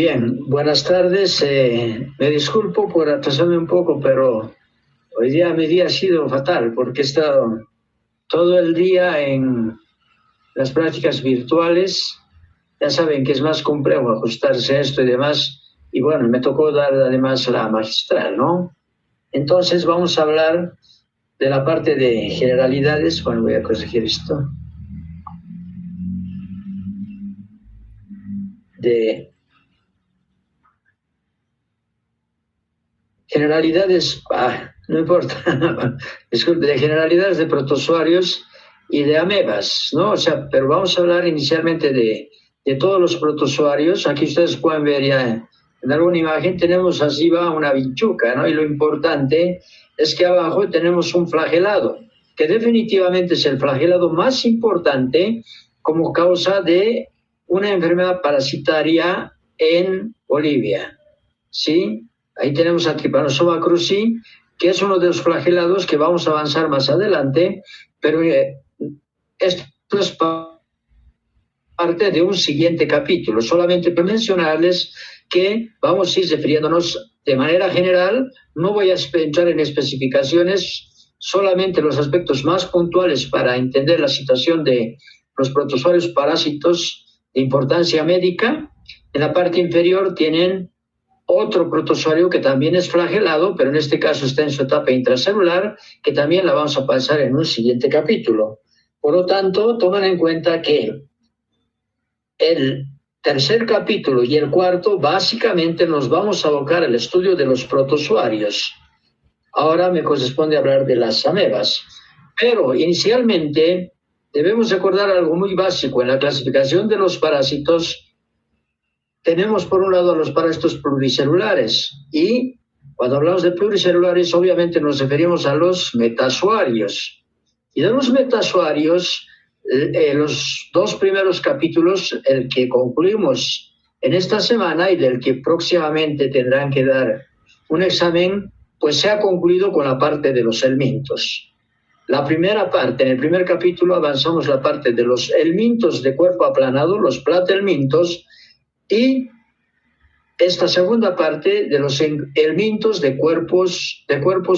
Bien, buenas tardes. Me disculpo por atrasarme un poco, pero hoy día mi día ha sido fatal porque he estado todo el día en las prácticas virtuales. Ya saben que es más complejo ajustarse a esto y demás. Y bueno, me tocó dar además la magistral, ¿no? Entonces vamos a hablar de la parte de generalidades. Bueno, voy a corregir esto. De generalidades, no importa, disculpe, de generalidades de protozoarios y de amebas, ¿no? O sea, pero vamos a hablar inicialmente de todos los protozoarios. Aquí ustedes pueden ver ya en alguna imagen, tenemos así va una bichuca, ¿no? Y lo importante es que abajo tenemos un flagelado, que definitivamente es el flagelado más importante como causa de una enfermedad parasitaria en Bolivia, ¿sí? Ahí tenemos a Trypanosoma cruzi, que es uno de los flagelados que vamos a avanzar más adelante, pero esto es parte de un siguiente capítulo. Solamente para mencionarles que vamos a ir refiriéndonos de manera general. No voy a entrar en especificaciones, solamente los aspectos más puntuales para entender la situación de los protozoarios parásitos de importancia médica. En la parte inferior tienen otro protozoario que también es flagelado, pero en este caso está en su etapa intracelular, que también la vamos a pasar en un siguiente capítulo. Por lo tanto, tomen en cuenta que el tercer capítulo y el cuarto básicamente nos vamos a abocar al estudio de los protozoarios. Ahora me corresponde hablar de las amebas, pero inicialmente debemos recordar algo muy básico. En la clasificación de los parásitos tenemos por un lado a los parásitos pluricelulares, y cuando hablamos de pluricelulares obviamente nos referimos a los metazoarios. Y de los metazoarios, los dos primeros capítulos, el que concluimos en esta semana y del que próximamente tendrán que dar un examen, pues se ha concluido con la parte de los helmintos. La primera parte, en el primer capítulo avanzamos la parte de los helmintos de cuerpo aplanado, los platelmintos, y esta segunda parte de los helmintos de cuerpos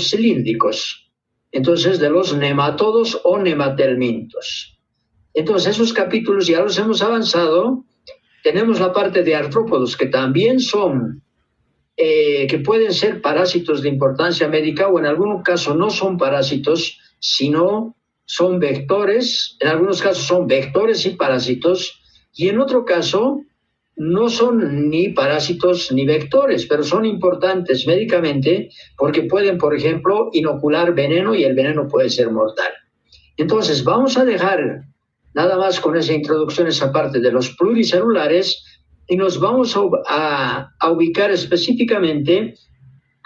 cilíndricos, entonces de los nematodos o nematelmintos. Entonces esos capítulos ya los hemos avanzado. Tenemos la parte de artrópodos, que también son, que pueden ser parásitos de importancia médica, o en algún caso no son parásitos, sino son vectores. En algunos casos son vectores y parásitos, y en otro caso no son ni parásitos ni vectores, pero son importantes médicamente porque pueden, por ejemplo, inocular veneno, y el veneno puede ser mortal. Entonces, vamos a dejar nada más con esa introducción esa parte de los pluricelulares y nos vamos a ubicar específicamente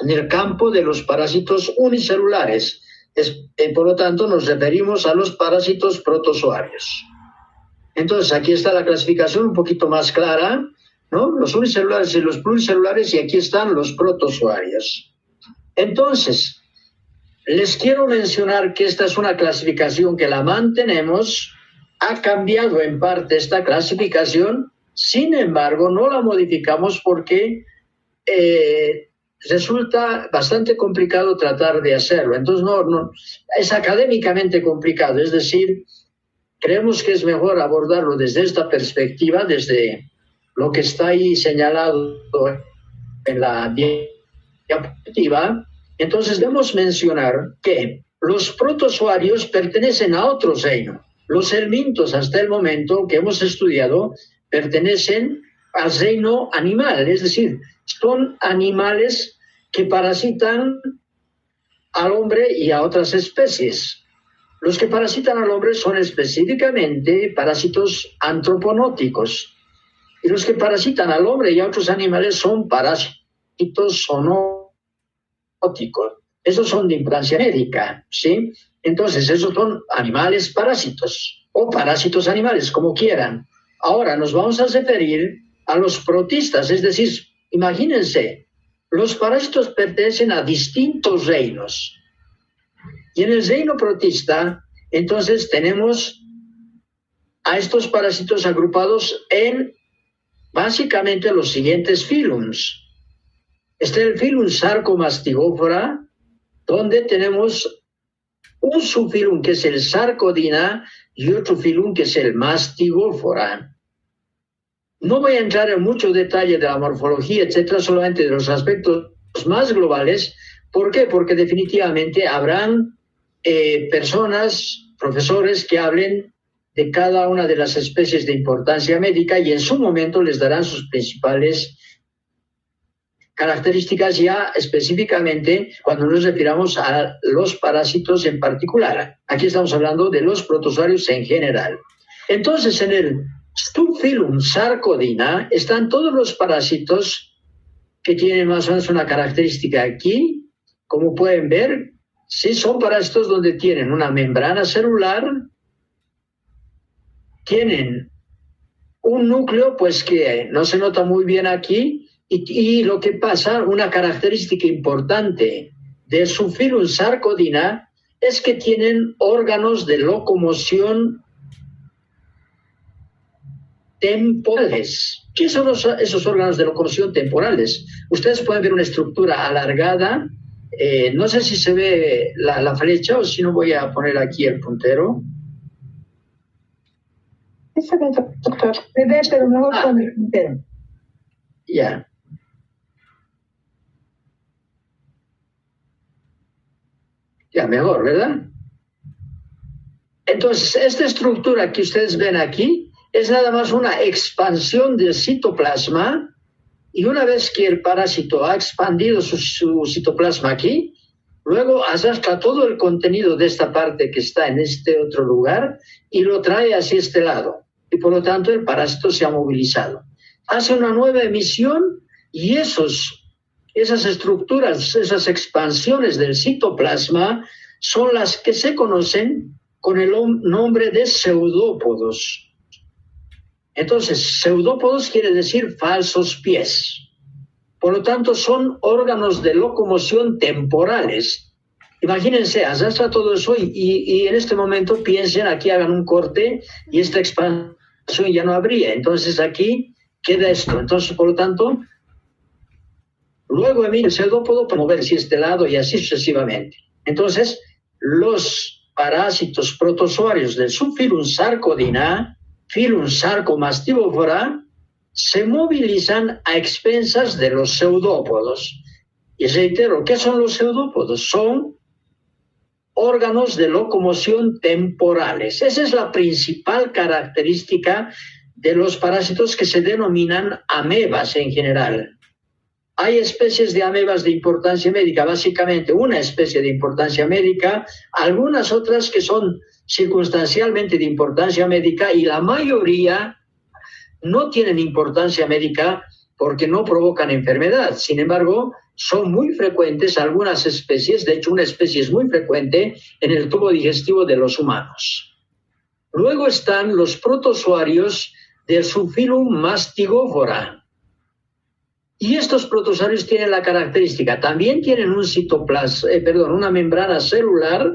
en el campo de los parásitos unicelulares. Por lo tanto, nos referimos a los parásitos protozoarios. Entonces, aquí está la clasificación un poquito más clara, ¿no? Los unicelulares y los pluricelulares, y aquí están los protozoarios. Entonces, les quiero mencionar que esta es una clasificación que la mantenemos. Ha cambiado en parte esta clasificación, sin embargo, no la modificamos porque resulta bastante complicado tratar de hacerlo. Entonces, no, es académicamente complicado, es decir, creemos que es mejor abordarlo desde esta perspectiva, desde lo que está ahí señalado en la diapositiva. Entonces debemos mencionar que los protozoarios pertenecen a otro reino. Los helmintos, hasta el momento que hemos estudiado, pertenecen al reino animal, es decir, son animales que parasitan al hombre y a otras especies. Los que parasitan al hombre son específicamente parásitos antroponóticos, y los que parasitan al hombre y a otros animales son parásitos zoonóticos. Esos son de importancia médica, ¿sí? Entonces, esos son animales parásitos o parásitos animales, como quieran. Ahora nos vamos a referir a los protistas, es decir, imagínense, los parásitos pertenecen a distintos reinos. Y en el reino protista, entonces tenemos a estos parásitos agrupados en básicamente los siguientes filums. Este es el filum Sarcomastigófora, donde tenemos un subfilum que es el Sarcodina y otro filum que es el Mastigófora. No voy a entrar en mucho detalle de la morfología, etcétera, solamente de los aspectos más globales. ¿Por qué? Porque definitivamente habrán personas, profesores, que hablen de cada una de las especies de importancia médica y en su momento les darán sus principales características ya específicamente cuando nos refiramos a los parásitos en particular. Aquí estamos hablando de los protozoarios en general. Entonces, en el subfilum Sarcodina están todos los parásitos que tienen más o menos una característica aquí. Como pueden ver, sí son parásitos donde tienen una membrana celular, tienen un núcleo pues que no se nota muy bien aquí, y lo que pasa, una característica importante del subfilum Sarcodina es que tienen órganos de locomoción temporales. ¿Qué son esos órganos de locomoción temporales? Ustedes pueden ver una estructura alargada. No sé si se ve la flecha o si no voy a poner aquí el puntero. Se ve, doctor. Se ve, pero no con el puntero. Ya. Ya, mejor, ¿verdad? Entonces, esta estructura que ustedes ven aquí es nada más una expansión del citoplasma, y una vez que el parásito ha expandido su citoplasma aquí, luego arrastra todo el contenido de esta parte que está en este otro lugar y lo trae hacia este lado. Y por lo tanto el parásito se ha movilizado. Hace una nueva emisión y esas estructuras, esas expansiones del citoplasma son las que se conocen con el nombre de pseudópodos. Entonces, pseudópodos quiere decir falsos pies. Por lo tanto, son órganos de locomoción temporales. Imagínense, arrastra todo eso y en este momento piensen, aquí hagan un corte y esta expansión ya no habría. Entonces, aquí queda esto. Entonces, por lo tanto, luego emite el pseudópodo para moverse a este lado y así sucesivamente. Entonces, los parásitos protozoarios del subfilum Sarcodina, filum Sarcomastigófora, se movilizan a expensas de los pseudópodos. Y reitero, ¿qué son los pseudópodos? Son órganos de locomoción temporales. Esa es la principal característica de los parásitos que se denominan amebas en general. Hay especies de amebas de importancia médica, básicamente una especie de importancia médica, algunas otras que son circunstancialmente de importancia médica y la mayoría no tienen importancia médica porque no provocan enfermedad. Sin embargo, son muy frecuentes algunas especies, de hecho una especie es muy frecuente en el tubo digestivo de los humanos. Luego están los protozoarios del subfilum Mastigófora. Y estos protozoarios tienen la característica, también tienen una membrana celular.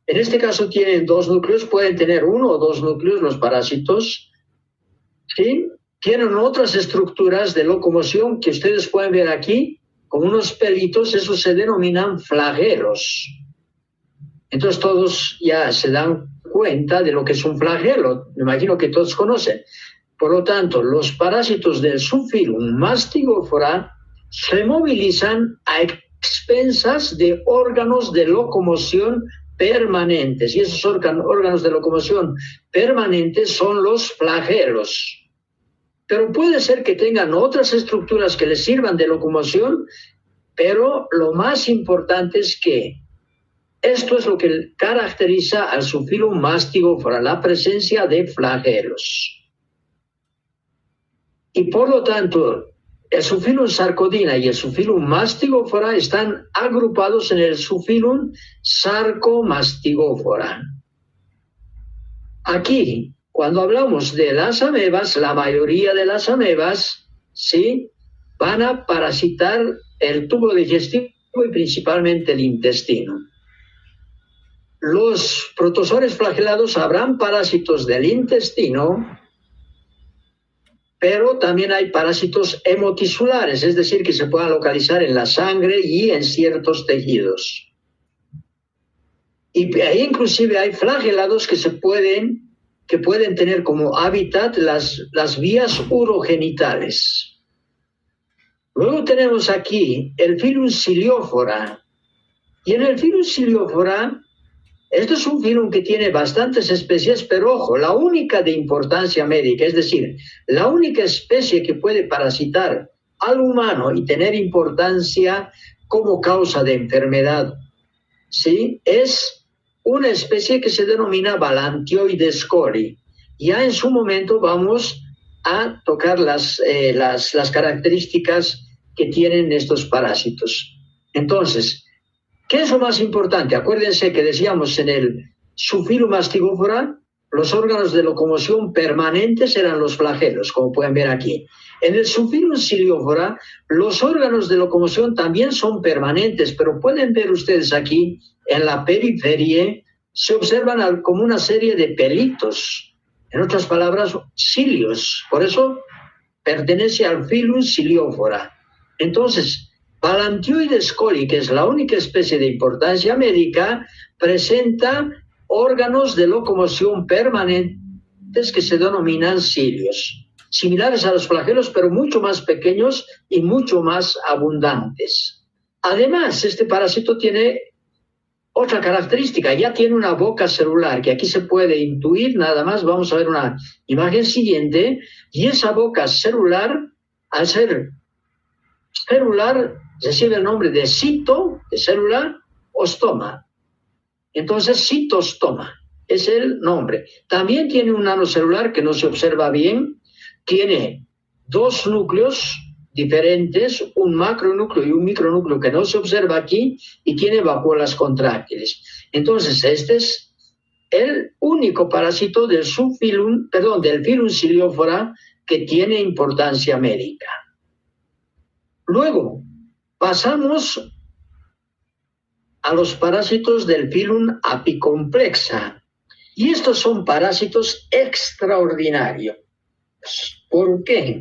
En este caso tienen dos núcleos, pueden tener uno o dos núcleos los parásitos, ¿sí? Tienen otras estructuras de locomoción que ustedes pueden ver aquí, con unos pelitos, esos se denominan flagelos. Entonces todos ya se dan cuenta de lo que es un flagelo, me imagino que todos conocen. Por lo tanto, los parásitos del subfilum Mastigófora se movilizan a expensas de órganos de locomoción permanentes. Y esos órganos de locomoción permanentes son los flagelos. Pero puede ser que tengan otras estructuras que les sirvan de locomoción, pero lo más importante es que esto es lo que caracteriza al subfilum Mastigófora, la presencia de flagelos. Y por lo tanto, el subfilum Sarcodina y el subfilum Mastigófora están agrupados en el subfilum Sarcomastigófora. Aquí, cuando hablamos de las amebas, la mayoría de las amebas, ¿sí?, van a parasitar el tubo digestivo y principalmente el intestino. Los protozoarios flagelados habrán parásitos del intestino, pero también hay parásitos hemotisulares, es decir, que se puedan localizar en la sangre y en ciertos tejidos. Y ahí inclusive hay flagelados que pueden tener como hábitat las vías urogenitales. Luego tenemos aquí el filum Ciliophora. Y en el filum Ciliophora, esto es un filum que tiene bastantes especies, pero ojo, la única de importancia médica, es decir, la única especie que puede parasitar al humano y tener importancia como causa de enfermedad, ¿sí? Es una especie que se denomina Balantioides coli. Ya en su momento vamos a tocar las características que tienen estos parásitos. Entonces, ¿qué es lo más importante? Acuérdense que decíamos en el subfilum Mastigophora, los órganos de locomoción permanentes eran los flagelos, como pueden ver aquí. En el subfilum Ciliophora, los órganos de locomoción también son permanentes, pero pueden ver ustedes aquí, en la periferia, se observan como una serie de pelitos. En otras palabras, cilios. Por eso pertenece al filum Ciliophora. Entonces, Balantioides coli, que es la única especie de importancia médica, presenta órganos de locomoción permanentes que se denominan cilios, similares a los flagelos, pero mucho más pequeños y mucho más abundantes. Además, este parásito tiene otra característica, ya tiene una boca celular, que aquí se puede intuir nada más. Vamos a ver una imagen siguiente, y esa boca celular, al ser celular, recibe el nombre de cito, de célula, ostoma. Entonces, citostoma es el nombre. También tiene un nanocelular que no se observa bien, tiene dos núcleos diferentes, un macronúcleo y un micronúcleo que no se observa aquí, y tiene vacuolas contráctiles. Entonces, este es el único parásito del filum Ciliophora que tiene importancia médica. Luego, pasamos a los parásitos del filum Apicomplexa. Y estos son parásitos extraordinarios. ¿Por qué?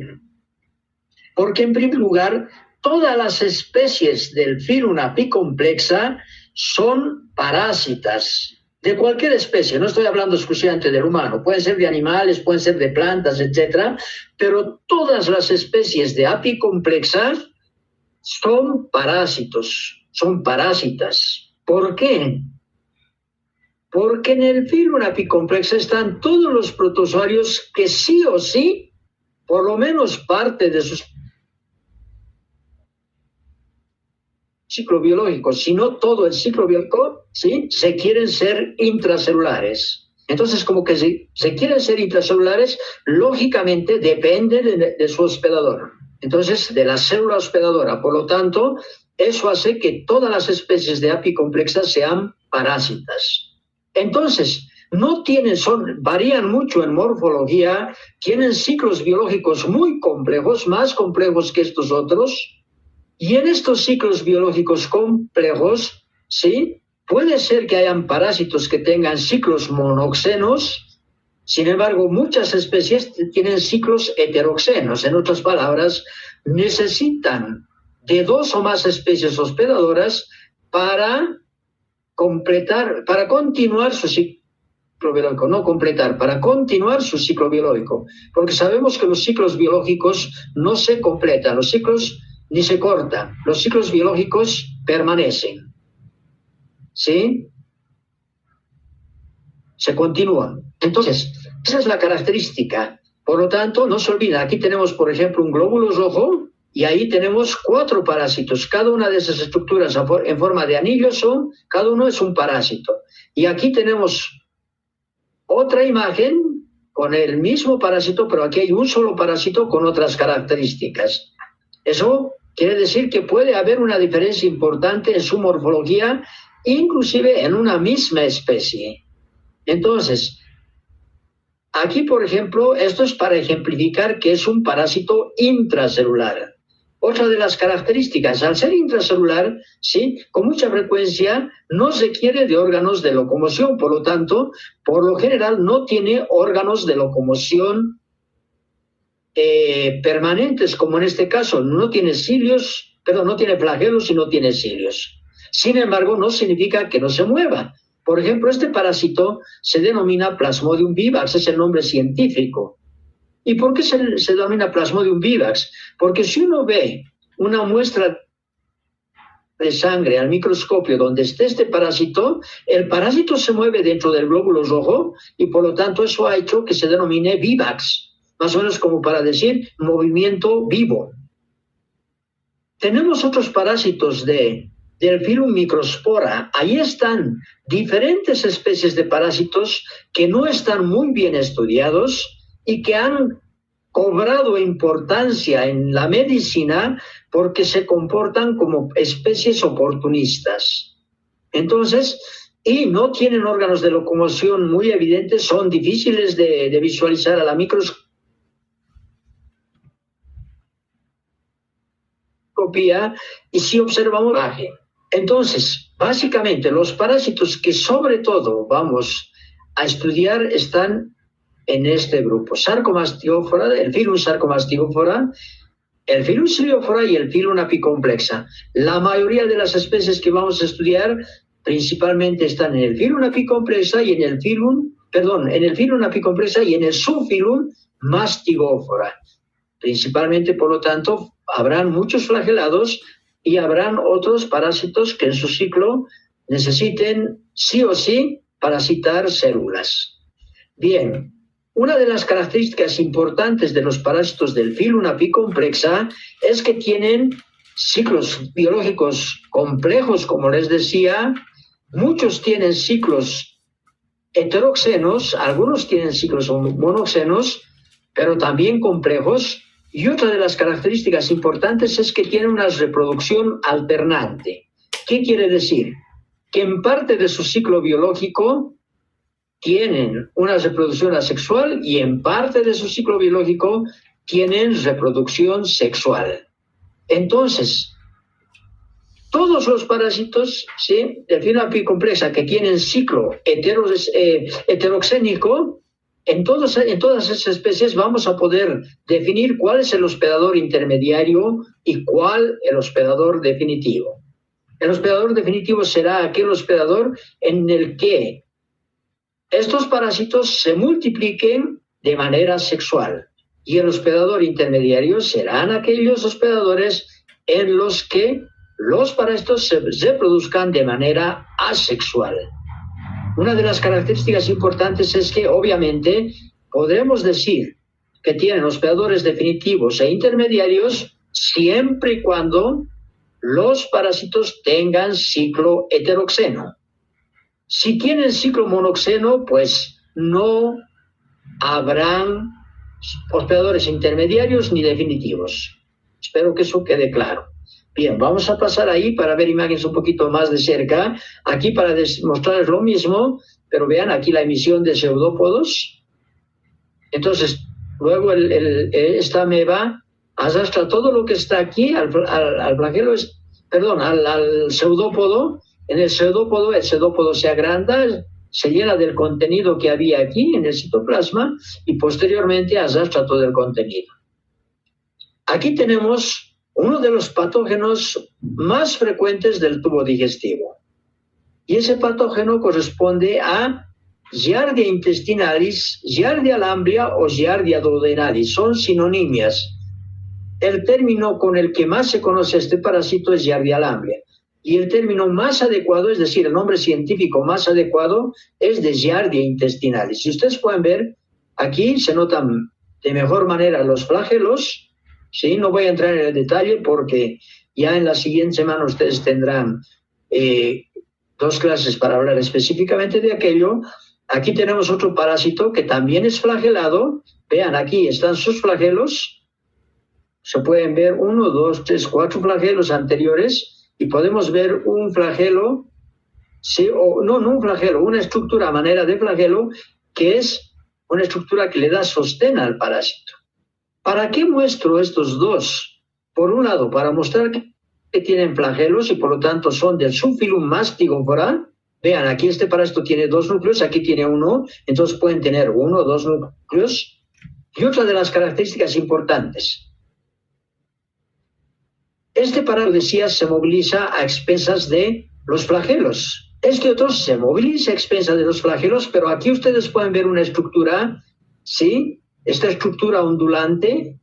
Porque, en primer lugar, todas las especies del filum Apicomplexa son parásitas de cualquier especie. No estoy hablando exclusivamente del humano, pueden ser de animales, pueden ser de plantas, etc. Pero todas las especies de Apicomplexa son parásitos, son parásitas. ¿Por qué? Porque en el filum Apicomplexa están todos los protozoarios que sí o sí, por lo menos parte de sus ciclo biológico, si no todo el ciclo biológico, ¿sí?, se quieren ser intracelulares. Entonces, como que si se quieren ser intracelulares, lógicamente depende de su hospedador. Entonces, de la célula hospedadora. Por lo tanto, eso hace que todas las especies de Apicomplexa sean parásitas. Entonces, varían mucho en morfología, tienen ciclos biológicos muy complejos, más complejos que estos otros. Y en estos ciclos biológicos complejos, ¿sí?, puede ser que hayan parásitos que tengan ciclos monoxenos. Sin embargo, muchas especies tienen ciclos heteroxenos. En otras palabras, necesitan de dos o más especies hospedadoras para continuar su ciclo biológico. No completar, para continuar su ciclo biológico. Porque sabemos que los ciclos biológicos no se completan, los ciclos ni se cortan, los ciclos biológicos permanecen. ¿Sí? Se continúan. Entonces, esa es la característica. Por lo tanto, no se olviden, aquí tenemos, por ejemplo, un glóbulo rojo, y ahí tenemos 4 parásitos. Cada una de esas estructuras en forma de anillo cada uno es un parásito. Y aquí tenemos otra imagen con el mismo parásito, pero aquí hay un solo parásito con otras características. Eso quiere decir que puede haber una diferencia importante en su morfología, inclusive en una misma especie. Entonces, aquí, por ejemplo, esto es para ejemplificar que es un parásito intracelular. Otra de las características, al ser intracelular, ¿sí?, con mucha frecuencia no se requiere de órganos de locomoción, por lo tanto, por lo general no tiene órganos de locomoción permanentes, como en este caso, no tiene cilios, perdón, no tiene flagelos y no tiene cilios. Sin embargo, no significa que no se mueva. Por ejemplo, este parásito se denomina Plasmodium vivax, es el nombre científico. ¿Y por qué se denomina Plasmodium vivax? Porque si uno ve una muestra de sangre al microscopio donde esté este parásito, el parásito se mueve dentro del glóbulo rojo y por lo tanto eso ha hecho que se denomine vivax, más o menos como para decir movimiento vivo. Tenemos otros parásitos del filum Microspora. Ahí están diferentes especies de parásitos que no están muy bien estudiados y que han cobrado importancia en la medicina porque se comportan como especies oportunistas. Entonces, y no tienen órganos de locomoción muy evidentes, son difíciles de visualizar a la microscopía, y si observamos, entonces, básicamente, los parásitos que sobre todo vamos a estudiar están en este grupo: Sarcomastigophora, el filum Sarcomastigophora, el filum Ciliophora y el filum Apicomplexa. La mayoría de las especies que vamos a estudiar principalmente están en el filum Apicomplexa y en el filum, en el filum Apicomplexa y en el subfilum Mastigophora. Principalmente, por lo tanto, habrán muchos flagelados y habrán otros parásitos que en su ciclo necesiten sí o sí parasitar células. Bien, una de las características importantes de los parásitos del filum Apicomplexa es que tienen ciclos biológicos complejos, como les decía. Muchos tienen ciclos heteroxenos, algunos tienen ciclos monoxenos, pero también complejos. Y otra de las características importantes es que tienen una reproducción alternante. ¿Qué quiere decir? Que en parte de su ciclo biológico tienen una reproducción asexual y en parte de su ciclo biológico tienen reproducción sexual. Entonces, todos los parásitos, ¿sí?, del filum Apicomplexa que tienen ciclo heteroxénico, en todas esas especies vamos a poder definir cuál es el hospedador intermediario y cuál el hospedador definitivo. El hospedador definitivo será aquel hospedador en el que estos parásitos se multipliquen de manera sexual, y el hospedador intermediario serán aquellos hospedadores en los que los parásitos se reproduzcan de manera asexual. Una de las características importantes es que, obviamente, podremos decir que tienen hospedadores definitivos e intermediarios siempre y cuando los parásitos tengan ciclo heteroxeno. Si tienen ciclo monoxeno, pues no habrán hospedadores intermediarios ni definitivos. Espero que eso quede claro. Bien, vamos a pasar ahí para ver imágenes un poquito más de cerca. Aquí para mostrarles lo mismo, pero vean aquí la emisión de pseudópodos. Entonces, luego esta ameba arrastra todo lo que está aquí al flagelo, al pseudópodo. En el pseudópodo se agranda, se llena del contenido que había aquí en el citoplasma y posteriormente arrastra todo el contenido. Aquí tenemos uno de los patógenos más frecuentes del tubo digestivo. Y ese patógeno corresponde a Giardia intestinalis, Giardia lamblia o Giardia duodenalis. Son sinonimias. El término con el que más se conoce este parásito es Giardia lamblia. Y el término más adecuado, es decir, el nombre científico más adecuado, es de Giardia intestinalis. Si ustedes pueden ver, aquí se notan de mejor manera los flagelos. Sí, no voy a entrar en el detalle porque ya en la siguiente semana ustedes tendrán 2 clases para hablar específicamente de aquello. Aquí tenemos otro parásito que también es flagelado. Vean, aquí están sus flagelos. Se pueden ver 1, 2, 3, 4 flagelos anteriores y podemos ver un flagelo, sí, no un flagelo, una estructura a manera de flagelo que es una estructura que le da sostén al parásito. ¿Para qué muestro estos dos? Por un lado, para mostrar que tienen flagelos y por lo tanto son del subfilum Mastigophora. Vean, aquí este parásito tiene 2 núcleos, aquí tiene 1, entonces pueden tener 1 o 2 núcleos. Y otra de las características importantes, este parásito, decía, se moviliza a expensas de los flagelos. Este otro se moviliza a expensas de los flagelos, pero aquí ustedes pueden ver una estructura, ¿sí? Esta estructura ondulada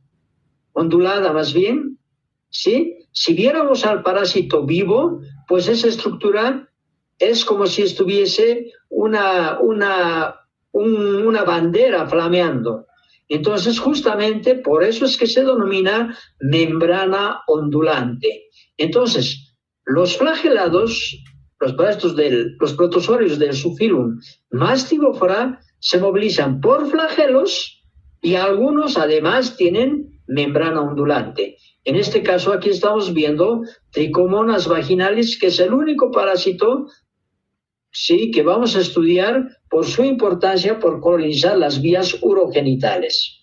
más bien, ¿sí? Si viéramos al parásito vivo, pues esa estructura es como si estuviese una bandera flameando. Entonces, justamente por eso es que se denomina membrana ondulante. Entonces, los flagelados, los protozoarios del subfilum Mastigophora se movilizan por flagelos y algunos además tienen membrana ondulante. En este caso, aquí estamos viendo Trichomonas vaginalis, que es el único parásito, sí, que vamos a estudiar por su importancia por colonizar las vías urogenitales.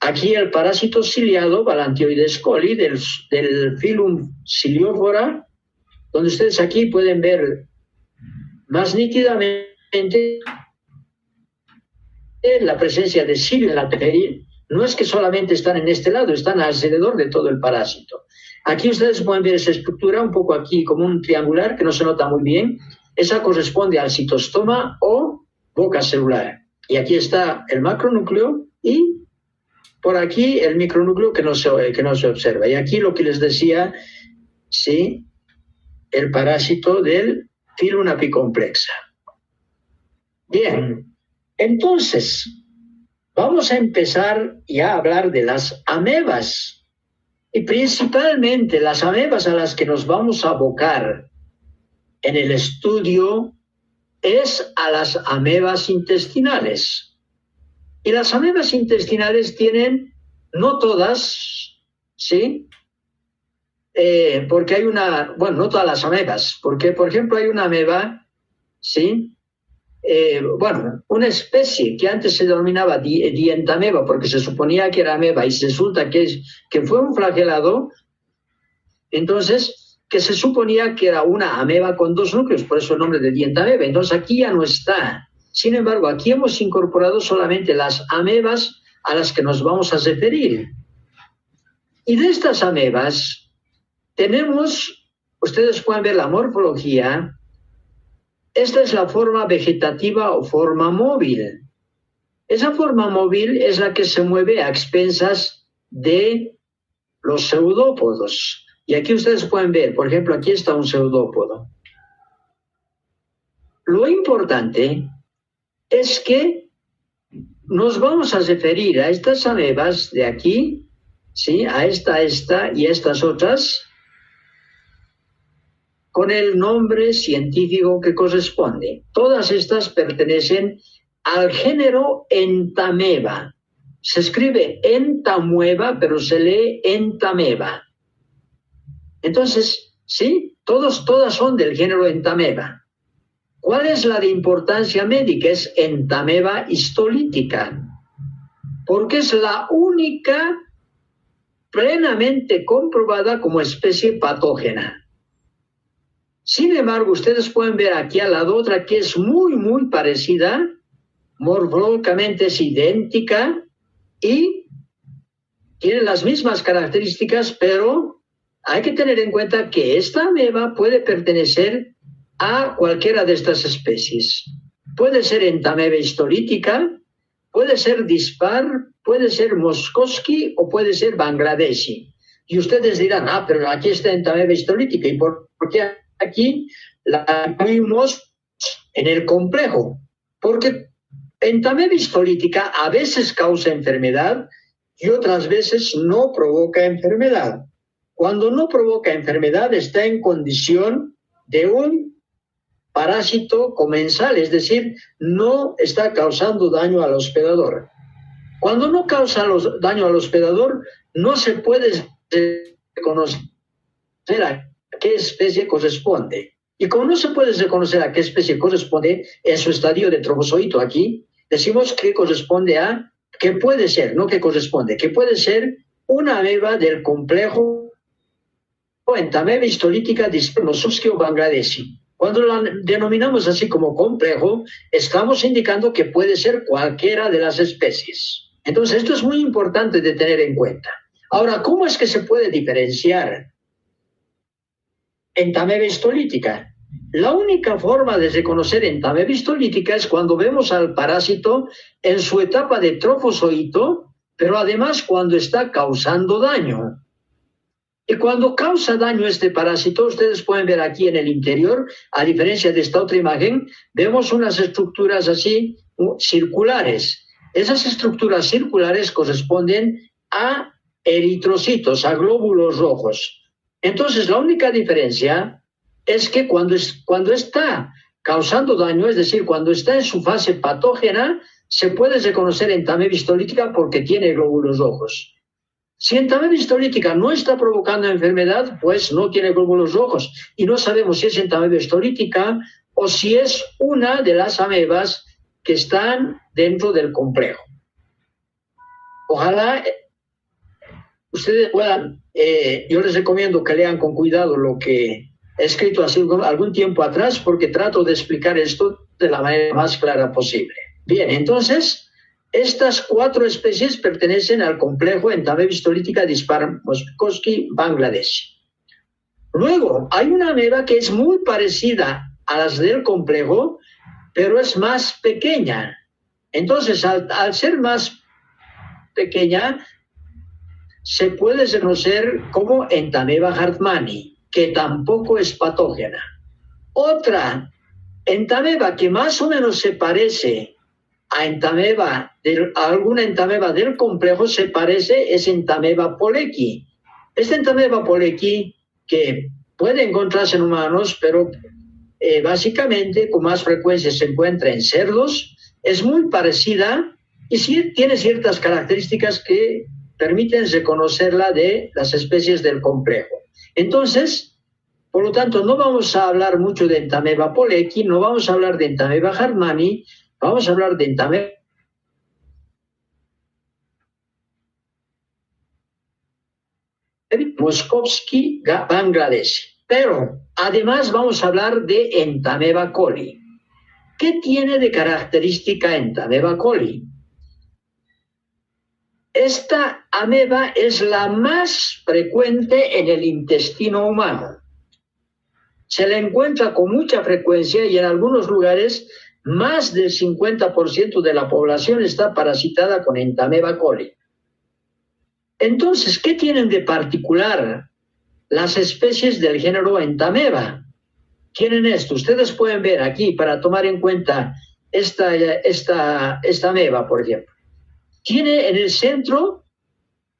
Aquí el parásito ciliado, Balantioides coli, del filum Ciliophora, donde ustedes aquí pueden ver más nítidamente la presencia de cilio en la periferia. No es que solamente están en este lado, están alrededor de todo el parásito. Aquí ustedes pueden ver esa estructura, un poco aquí como un triangular, que no se nota muy bien. Esa corresponde al citostoma o boca celular. Y aquí está el macronúcleo y por aquí el micronúcleo que no se observa. Y aquí lo que les decía, sí, el parásito del filum apicomplexa. Bien, entonces vamos a empezar ya a hablar de las amebas. Y principalmente las amebas a las que nos vamos a abocar en el estudio es a las amebas intestinales. Y las amebas intestinales tienen, no todas, ¿sí? Porque hay no todas las amebas, porque por ejemplo hay una ameba, ¿sí? Una especie que antes se denominaba dientameba porque se suponía que era ameba y resulta que fue un flagelado, entonces que se suponía que era una ameba con dos núcleos, por eso el nombre de dientameba. Entonces aquí ya no está. Sin embargo, aquí hemos incorporado solamente las amebas a las que nos vamos a referir. Y de estas amebas tenemos, ustedes pueden ver la morfología. Esta es la forma vegetativa o forma móvil. Esa forma móvil es la que se mueve a expensas de los pseudópodos. Y aquí ustedes pueden ver, por ejemplo, aquí está un pseudópodo. Lo importante es que nos vamos a referir a estas amebas de aquí, ¿sí? A esta y a estas otras, con el nombre científico que corresponde. Todas estas pertenecen al género Entameba. Se escribe Entamueva, pero se lee Entameba. Entonces, sí, todas son del género Entameba. ¿Cuál es la de importancia médica? Es Entameba histolítica, porque es la única plenamente comprobada como especie patógena. Sin embargo, ustedes pueden ver aquí al lado otra que es muy, muy parecida, morfológicamente es idéntica y tiene las mismas características, pero hay que tener en cuenta que esta ameba puede pertenecer a cualquiera de estas especies. Puede ser Entameba histolítica, puede ser dispar, puede ser Moskoski o puede ser Bangladeshi. Y ustedes dirán, pero aquí está Entameba histolítica, ¿y por qué aquí la incluimos en el complejo? Porque Entameba histolítica a veces causa enfermedad y otras veces no provoca enfermedad. Cuando no provoca enfermedad está en condición de un parásito comensal, es decir, no está causando daño al hospedador. Cuando no causa daño al hospedador, no se puede reconocer a qué especie corresponde. Y como no se puede reconocer a qué especie corresponde en su estadio de trofozoito aquí, decimos que corresponde a, que puede ser, no que corresponde, que puede ser una ameba del complejo Entameba histolítica Moskoski o Bangladeshi. Cuando la denominamos así como complejo, estamos indicando que puede ser cualquiera de las especies. Entonces, esto es muy importante de tener en cuenta. Ahora, ¿cómo es que se puede diferenciar entameba histolítica? La única forma de reconocer entameba histolítica es cuando vemos al parásito en su etapa de trofozoito, pero además cuando está causando daño. Y cuando causa daño este parásito, ustedes pueden ver aquí en el interior, a diferencia de esta otra imagen, vemos unas estructuras así circulares. Esas estructuras circulares corresponden a eritrocitos, a glóbulos rojos. Entonces, la única diferencia es que cuando está causando daño, es decir, cuando está en su fase patógena, se puede reconocer entameba histolítica porque tiene glóbulos rojos. Si entameba histolítica no está provocando enfermedad, pues no tiene glóbulos rojos. Y no sabemos si es entameba histolítica o si es una de las amebas que están dentro del complejo. Ojalá ustedes puedan, yo les recomiendo que lean con cuidado lo que he escrito hace algún tiempo atrás, porque trato de explicar esto de la manera más clara posible. Bien, entonces, estas 4 especies pertenecen al complejo entameba histolítica dispar Moskowski, Bangladesh. Luego, hay una ameba que es muy parecida a las del complejo, pero es más pequeña. Entonces, al ser más pequeña, se puede reconocer como entameba hartmanni, que tampoco es patógena. Otra entameba que más o menos se parece a alguna entameba del complejo se parece, es entameba polecki. Esta entameba polecki, que puede encontrarse en humanos, pero básicamente con más frecuencia se encuentra en cerdos, es muy parecida y sí tiene ciertas características que permiten reconocerla de las especies del complejo. Entonces, por lo tanto, no vamos a hablar mucho de entameba polecki, no vamos a hablar de entameba hartmanni, vamos a hablar de entameba Moskowski, Bangladesh. Pero además vamos a hablar de entameba coli. ¿Qué tiene de característica entameba coli? Esta ameba es la más frecuente en el intestino humano. Se la encuentra con mucha frecuencia y en algunos lugares más del 50% de la población está parasitada con entameba coli. Entonces, ¿qué tienen de particular las especies del género entameba? Tienen esto. Ustedes pueden ver aquí, para tomar en cuenta esta ameba, por ejemplo. Tiene en el centro,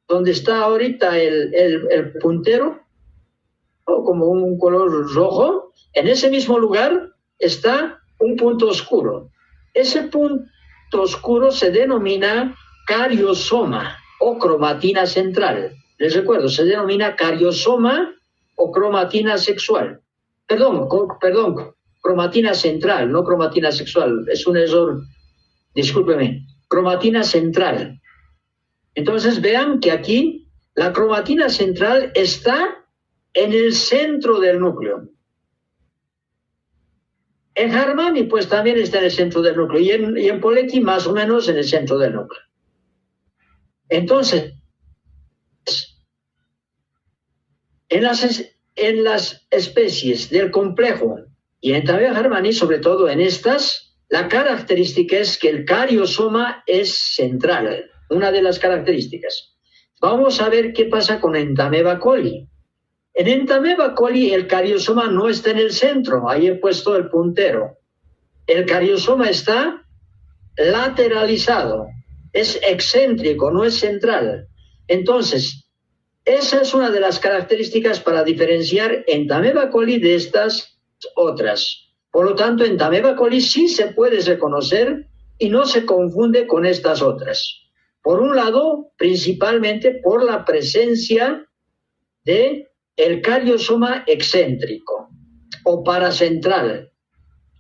donde está ahorita el puntero, ¿no?, como un color rojo, en ese mismo lugar está un punto oscuro. Ese punto oscuro se denomina cariosoma o cromatina central. Les recuerdo, se denomina cariosoma o cromatina sexual. Perdón, cromatina central, no cromatina sexual. Es un error, discúlpeme. Cromatina central. Entonces vean que aquí la cromatina central está en el centro del núcleo. En hartmanni pues también está en el centro del núcleo y en polecki más o menos en el centro del núcleo. Entonces, en las especies del complejo y en entameba hartmanni, sobre todo en estas, la característica es que el cariosoma es central, una de las características. Vamos a ver qué pasa con entameba coli. En entameba coli el cariosoma no está en el centro, ahí he puesto el puntero. El cariosoma está lateralizado, es excéntrico, no es central. Entonces, esa es una de las características para diferenciar entameba coli de estas otras. Por lo tanto, entameba coli sí se puede reconocer y no se confunde con estas otras. Por un lado, principalmente por la presencia de el cariosoma excéntrico o paracentral,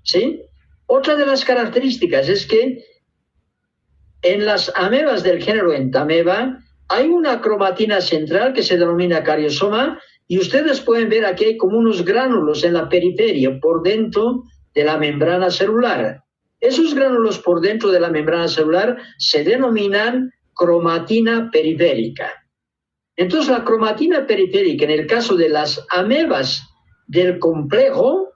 ¿sí? Otra de las características es que en las amebas del género entameba hay una cromatina central que se denomina cariosoma y ustedes pueden ver aquí hay como unos gránulos en la periferia por dentro de la membrana celular. Esos gránulos por dentro de la membrana celular se denominan cromatina periférica. Entonces, la cromatina periférica, en el caso de las amebas del complejo,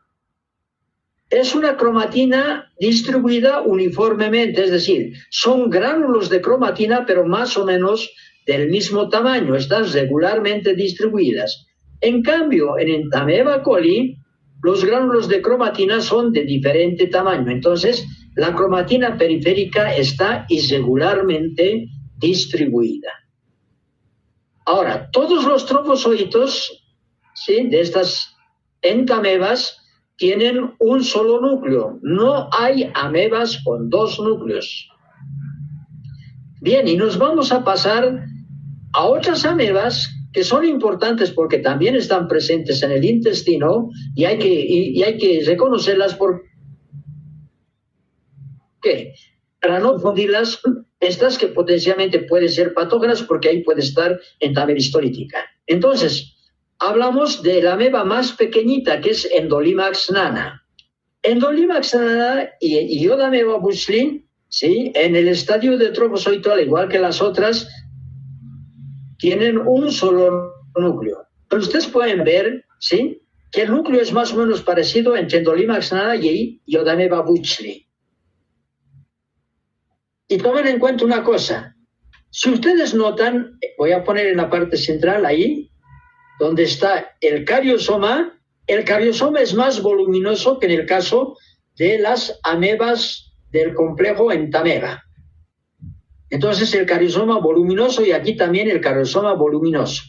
es una cromatina distribuida uniformemente, es decir, son gránulos de cromatina, pero más o menos del mismo tamaño, están regularmente distribuidas. En cambio, en Entamoeba coli, los gránulos de cromatina son de diferente tamaño. Entonces, la cromatina periférica está irregularmente distribuida. Ahora, todos los trofozoitos, ¿sí?, de estas entamebas tienen un solo núcleo. No hay amebas con dos núcleos. Bien, y nos vamos a pasar a otras amebas que son importantes porque también están presentes en el intestino y hay que reconocerlas por ¿qué? Para no confundirlas, estas que potencialmente pueden ser patógenas porque ahí puede estar entamoeba histolítica. Entonces, hablamos de la ameba más pequeñita, que es Endolimax nana. Endolimax nana y Iodamoeba bushli, ¿sí?, en el estadio de trofozoito, al igual que las otras, tienen un solo núcleo. Pero ustedes pueden ver, ¿sí?, que el núcleo es más o menos parecido entre Endolimax nana y Iodamoeba bushli. Y tomen en cuenta una cosa. Si ustedes notan, voy a poner en la parte central ahí, donde está el cariosoma es más voluminoso que en el caso de las amebas del complejo Entamoeba. Entonces el cariosoma voluminoso y aquí también el cariosoma voluminoso.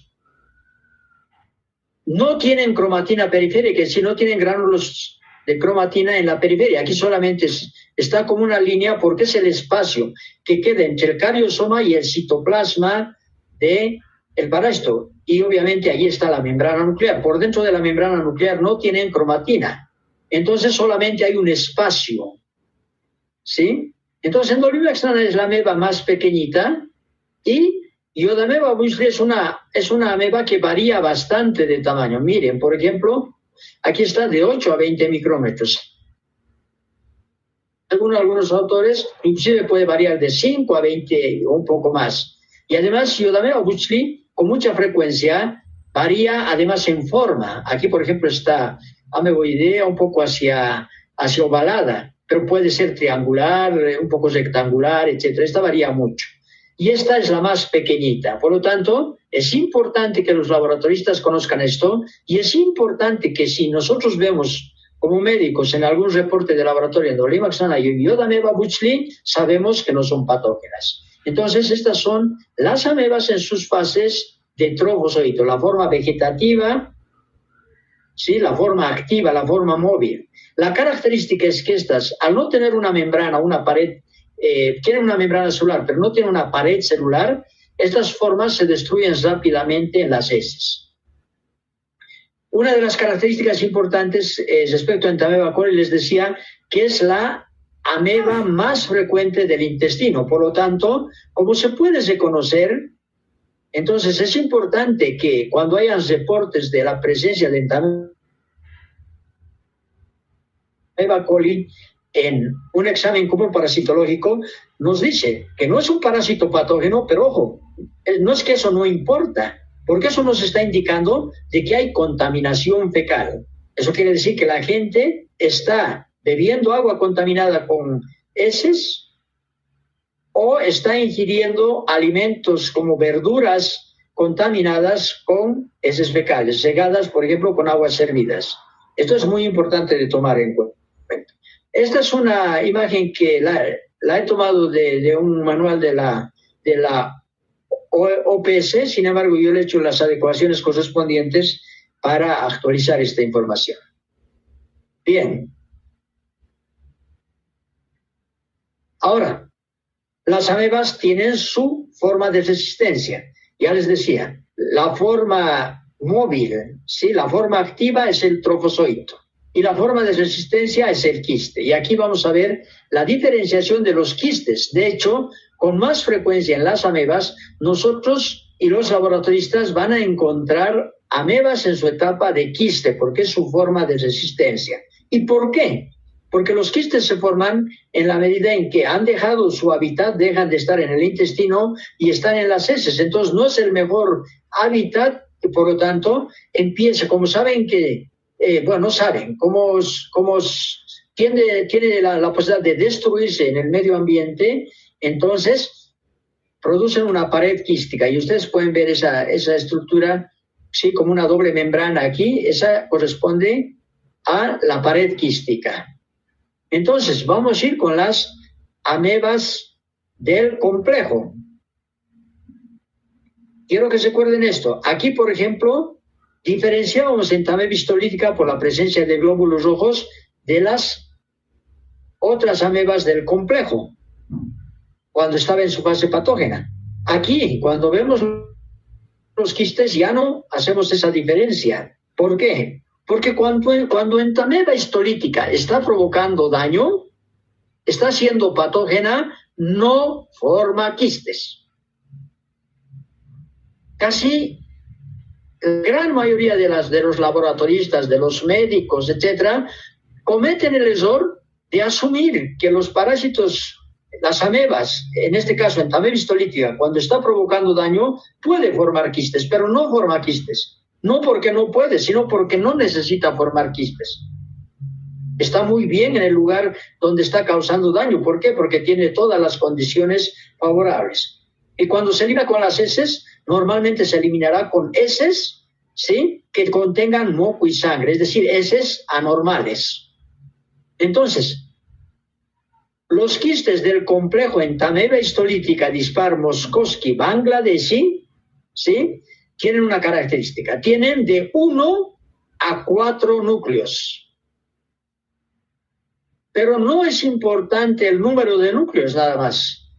No tienen cromatina periférica, es decir, no tienen gránulos de cromatina en la periferia. Aquí solamente está como una línea porque es el espacio que queda entre el cariosoma y el citoplasma del parásito. Y obviamente ahí está la membrana nuclear. Por dentro de la membrana nuclear no tienen cromatina. Entonces solamente hay un espacio. ¿Sí? Entonces Endolimax nana es la ameba más pequeñita y Iodamoeba bushli es una ameba que varía bastante de tamaño. Miren, por ejemplo, aquí está de 8 a 20 micrómetros. Algunos autores inclusive puede variar de 5 a 20 o un poco más. Y además Iodamoeba bushli con mucha frecuencia varía además en forma. Aquí, por ejemplo, está ameboidea, un poco hacia ovalada, pero puede ser triangular, un poco rectangular, etc. Esta varía mucho. Y esta es la más pequeñita. Por lo tanto, es importante que los laboratoristas conozcan esto y es importante que si nosotros vemos como médicos en algún reporte de laboratorio Endolimax nana y Iodamoeba bushli, sabemos que no son patógenas. Entonces, estas son las amebas en sus fases de trofozoito, la forma vegetativa, ¿sí?, la forma activa, la forma móvil. La característica es que estas, al no tener una membrana, una pared, tienen una membrana celular, pero no tienen una pared celular, estas formas se destruyen rápidamente en las heces. Una de las características importantes respecto a Entamoeba coli, les decía que es la ameba más frecuente del intestino. Por lo tanto, como se puede reconocer, entonces es importante que cuando hayan reportes de la presencia de Entamoeba coli en un examen común parasitológico, nos dice que no es un parásito patógeno, pero ojo, no es que eso no importa, porque eso nos está indicando de que hay contaminación fecal. Eso quiere decir que la gente está bebiendo agua contaminada con heces o está ingiriendo alimentos como verduras contaminadas con heces fecales, regadas, por ejemplo, con aguas hervidas. Esto es muy importante de tomar en cuenta. Esta es una imagen que la he tomado de un manual de la OPS, sin embargo yo le he hecho las adecuaciones correspondientes para actualizar esta información. Bien. Ahora, las amebas tienen su forma de resistencia. Ya les decía, la forma móvil, ¿sí?, la forma activa es el trofozoito y la forma de resistencia es el quiste. Y aquí vamos a ver la diferenciación de los quistes. De hecho, con más frecuencia en las amebas, nosotros y los laboratoristas van a encontrar amebas en su etapa de quiste, porque es su forma de resistencia. ¿Y por qué? porque los quistes se forman en la medida en que han dejado su hábitat, dejan de estar en el intestino y están en las heces. Entonces no es el mejor hábitat y por lo tanto empieza, como saben que, no saben, tiene la posibilidad de destruirse en el medio ambiente, entonces producen una pared quística y ustedes pueden ver esa estructura, sí, como una doble membrana aquí, esa corresponde a la pared quística. Entonces, vamos a ir con las amebas del complejo. Quiero que se acuerden esto. Aquí, por ejemplo, diferenciábamos en ameba histolítica por la presencia de glóbulos rojos de las otras amebas del complejo, cuando estaba en su fase patógena. Aquí, cuando vemos los quistes, ya no hacemos esa diferencia. ¿Por qué? Porque cuando entameba histolítica está provocando daño, está siendo patógena, no forma quistes. Casi la gran mayoría de los laboratoristas, de los médicos, etcétera, cometen el error de asumir que los parásitos, las amebas, en este caso entameba histolítica, cuando está provocando daño, puede formar quistes, pero no forma quistes. No porque no puede, sino porque no necesita formar quistes. Está muy bien en el lugar donde está causando daño. ¿Por qué? Porque tiene todas las condiciones favorables. Y cuando se elimina con las heces, normalmente se eliminará con heces, ¿sí?, que contengan moco y sangre, es decir, heces anormales. Entonces, los quistes del complejo entameba histolítica dispar Moskowski bangladeshi, ¿sí?, tienen una característica. Tienen de 1 a 4 núcleos. Pero no es importante el número de núcleos nada más.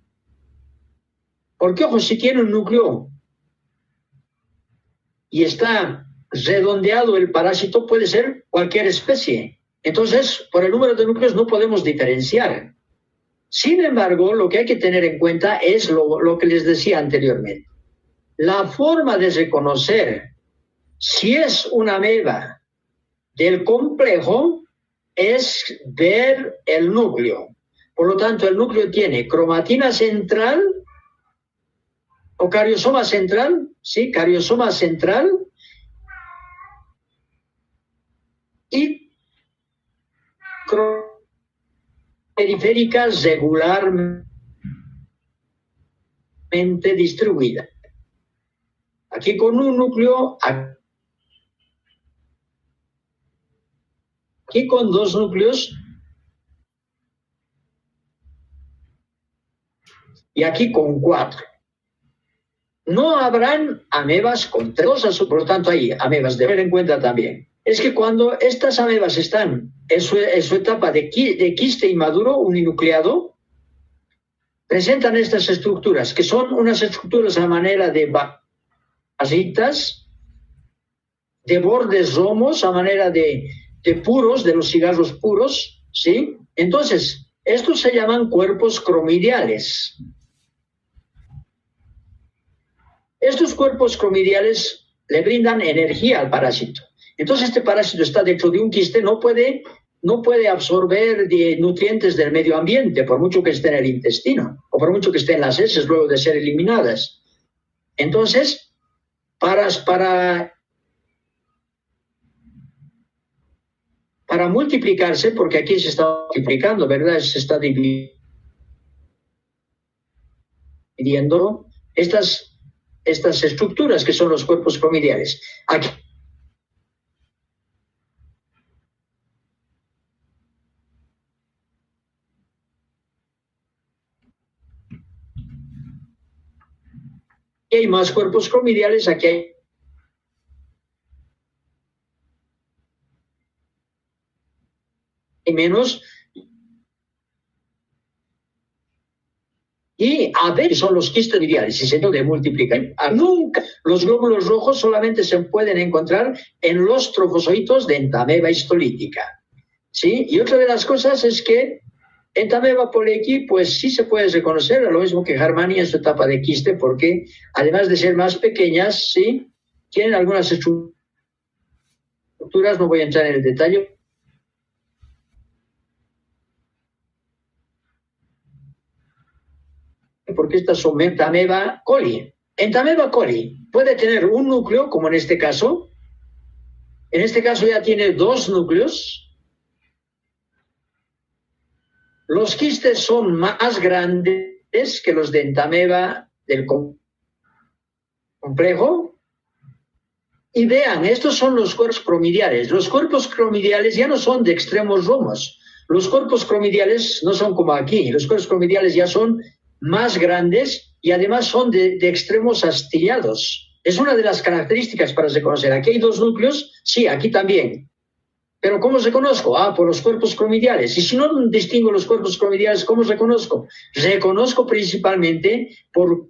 Porque, ojo, si tiene un núcleo y está redondeado el parásito, puede ser cualquier especie. Entonces, por el número de núcleos no podemos diferenciar. Sin embargo, lo que hay que tener en cuenta es lo que les decía anteriormente. La forma de reconocer si es una ameba del complejo es ver el núcleo. Por lo tanto, el núcleo tiene cromatina central o cariosoma central, ¿sí? Cariosoma central y periféricas regularmente distribuida. Aquí con un núcleo, aquí con 2 núcleos y aquí con 4. No habrán amebas con 3, por lo tanto hay amebas de tener en cuenta también. Es que cuando estas amebas están en su etapa de quiste inmaduro, uninucleado, presentan estas estructuras, que son unas estructuras a manera de vasitas, de bordes romos, a manera de puros, de los cigarros puros, ¿sí? Entonces, estos se llaman cuerpos cromidiales. Estos cuerpos cromidiales le brindan energía al parásito. Entonces, este parásito está dentro de un quiste, no puede absorber nutrientes del medio ambiente, por mucho que esté en el intestino, o por mucho que esté en las heces luego de ser eliminadas. Entonces, para multiplicarse, porque aquí se está multiplicando, ¿verdad? Se está dividiendo estas estructuras que son los cuerpos cromidiales. Aquí hay más cuerpos cromidiales, aquí hay menos. Y a ver, son los quistes cromidiales, y se de multiplican. Nunca los glóbulos rojos solamente se pueden encontrar en los trofozoitos de entameba histolítica, ¿sí? Y otra de las cosas es que entameba polequi, pues sí se puede reconocer, a lo mismo que Harmania en su etapa de quiste, porque además de ser más pequeñas, sí, tienen algunas estructuras, no voy a entrar en el detalle, porque estas son Entamoeba coli. Entamoeba coli puede tener un núcleo, como en este caso. En este caso ya tiene 2 núcleos. Los quistes son más grandes que los de Entamoeba del complejo. Y vean, estos son los cuerpos cromidiales. Los cuerpos cromidiales ya no son de extremos romos. Los cuerpos cromidiales no son como aquí. Los cuerpos cromidiales ya son más grandes y además son de extremos astillados. Es una de las características para reconocer. Aquí hay 2 núcleos, sí, aquí también. Pero ¿cómo reconozco? Por los cuerpos cromidiales. Y si no distingo los cuerpos cromidiales, ¿cómo reconozco? Reconozco principalmente por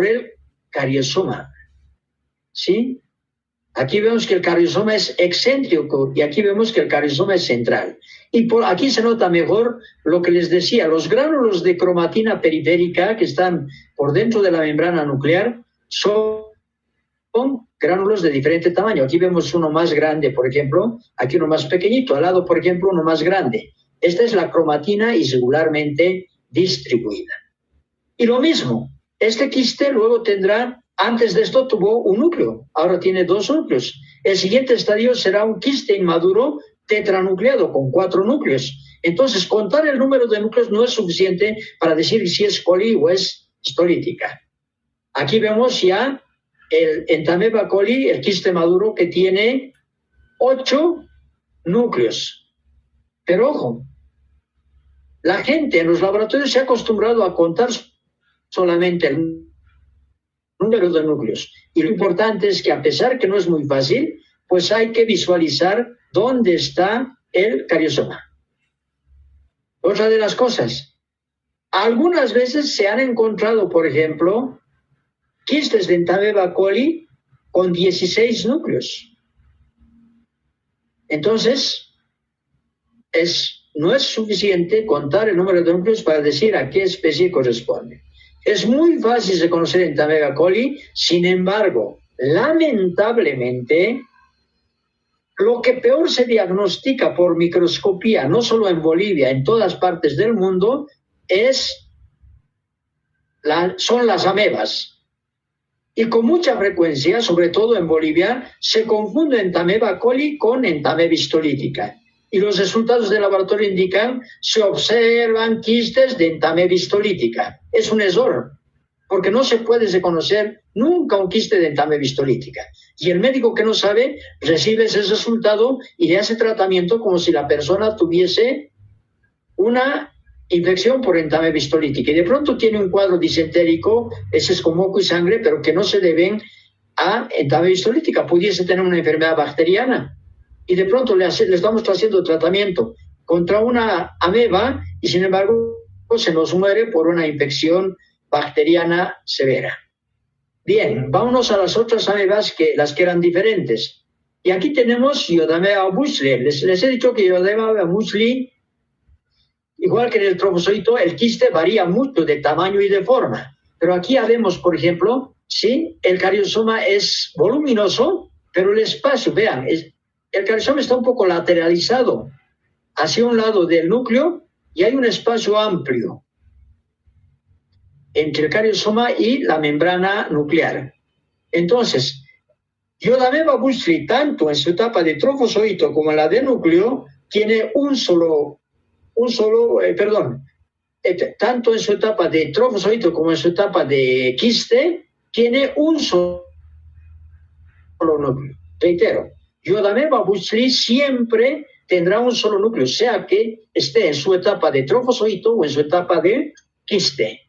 el cariosoma. ¿Sí? Aquí vemos que el cariosoma es excéntrico y aquí vemos que el cariosoma es central. Y aquí se nota mejor lo que les decía, los gránulos de cromatina periférica que están por dentro de la membrana nuclear son gránulos de diferente tamaño. Aquí vemos uno más grande, por ejemplo, aquí uno más pequeñito, al lado, por ejemplo, uno más grande. Esta es la cromatina irregularmente distribuida. Y lo mismo, este quiste luego tendrá, antes de esto tuvo un núcleo, ahora tiene 2 núcleos. El siguiente estadio será un quiste inmaduro tetranucleado con 4 núcleos. Entonces, contar el número de núcleos no es suficiente para decir si es coli o es histolítica. Aquí vemos ya el Entamoeba coli, el quiste maduro, que tiene 8 núcleos. Pero ojo, la gente en los laboratorios se ha acostumbrado a contar solamente el número de núcleos. Y lo importante es que, a pesar que no es muy fácil, pues hay que visualizar dónde está el cariosoma. Otra de las cosas, algunas veces se han encontrado, por ejemplo, quistes de Entamoeba coli con 16 núcleos. Entonces, no es suficiente contar el número de núcleos para decir a qué especie corresponde. Es muy fácil de conocer Entamoeba coli, sin embargo, lamentablemente, lo que peor se diagnostica por microscopía, no solo en Bolivia, en todas partes del mundo, son las amebas. Y con mucha frecuencia, sobre todo en Bolivia, se confunde Entamoeba coli con Entamoeba histolítica. Y los resultados del laboratorio indican se observan quistes de Entamoeba histolítica. Es un error, porque no se puede reconocer nunca un quiste de Entamoeba histolítica. Y el médico que no sabe recibe ese resultado y le hace tratamiento como si la persona tuviese una infección por Entamoeba histolítica. Y de pronto tiene un cuadro disentérico, ese es con moco y sangre, pero que no se deben a Entamoeba histolítica. Pudiese tener una enfermedad bacteriana. Y de pronto le estamos haciendo tratamiento contra una ameba y, sin embargo, se nos muere por una infección bacteriana severa. Bien, vámonos a las otras amebas, las que eran diferentes. Y aquí tenemos Iodameaba bushli. Les he dicho que Iodameaba bushli, igual que en el trofozoito, el quiste varía mucho de tamaño y de forma. Pero aquí ya vemos, por ejemplo, ¿sí? El cariosoma es voluminoso, pero el espacio, vean, el cariosoma está un poco lateralizado hacia un lado del núcleo y hay un espacio amplio entre el cariosoma y la membrana nuclear. Entonces, Iodameaba bushli, tanto en su etapa de trofozoito como en la de núcleo, tiene tanto en su etapa de trofozoito como en su etapa de quiste, tiene un solo núcleo. Reitero, Iodameaba bushli siempre tendrá un solo núcleo, sea que esté en su etapa de trofozoito o en su etapa de quiste.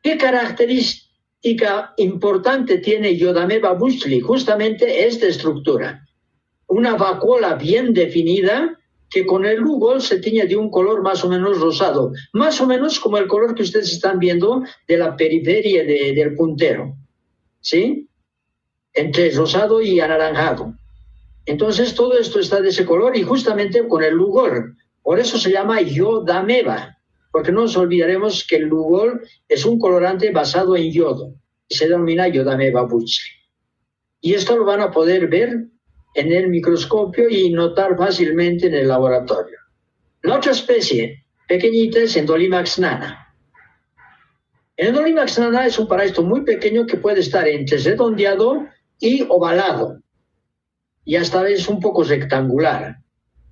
¿Qué característica importante tiene Iodameaba bushli? Justamente esta estructura. Una vacuola bien definida que con el lugol se tiñe de un color más o menos rosado, más o menos como el color que ustedes están viendo de la periferia del puntero, ¿sí? Entre rosado y anaranjado. Entonces todo esto está de ese color y justamente con el lugol. Por eso se llama Iodameaba, porque no nos olvidaremos que el lugol es un colorante basado en yodo y se denomina Iodameaba bushli. Y esto lo van a poder ver en el microscopio y notar fácilmente en el laboratorio. La otra especie, pequeñita es Endolimax nana. El Endolimax nana es un parásito muy pequeño que puede estar entre redondeado y ovalado, y hasta es un poco rectangular.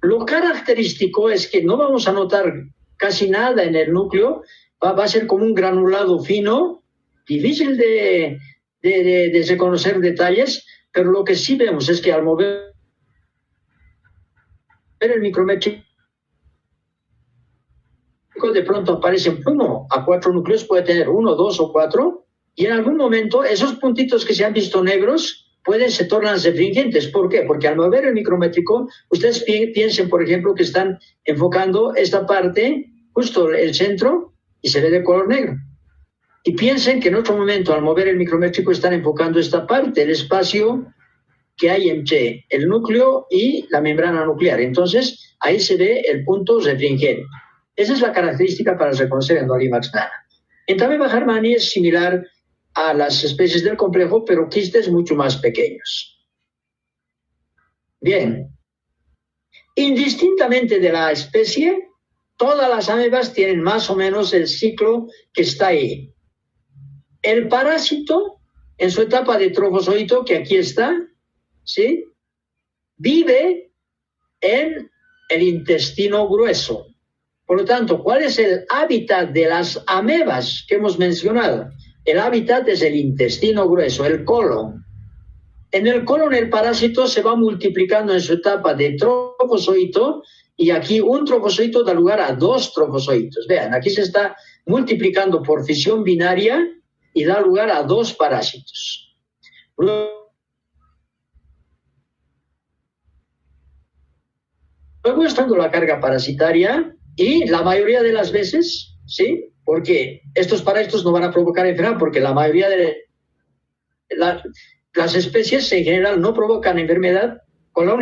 Lo característico es que no vamos a notar casi nada en el núcleo, va a ser como un granulado fino, difícil de reconocer detalles, pero lo que sí vemos es que al mover el micrométrico, de pronto aparecen 1 a 4 núcleos, puede tener 1, 2 o 4, y en algún momento esos puntitos que se han visto negros se tornan refringentes. ¿Por qué? Porque al mover el micrométrico, ustedes piensen, por ejemplo, que están enfocando esta parte, justo el centro, y se ve de color negro. Y piensen que en otro momento, al mover el micrométrico, están enfocando esta parte, el espacio que hay entre el núcleo y la membrana nuclear. Entonces, ahí se ve el punto refringente. Esa es la característica para reconocer Endolimax nana. Entameba harmani es similar a las especies del complejo, pero quistes mucho más pequeños. Bien. Indistintamente de la especie, todas las amebas tienen más o menos el ciclo que está ahí. El parásito, en su etapa de trofozoito, que aquí está, ¿sí?, vive en el intestino grueso. Por lo tanto, ¿cuál es el hábitat de las amebas que hemos mencionado? El hábitat es el intestino grueso, el colon. En el colon el parásito se va multiplicando en su etapa de trofozoito, y aquí un trofozoito da lugar a 2 trofozoitos. Vean, aquí se está multiplicando por fisión binaria y da lugar a 2 parásitos. Luego estando la carga parasitaria, y la mayoría de las veces, ¿sí?, porque estos parásitos no van a provocar enfermedad, porque la mayoría de las especies en general no provocan enfermedad, con la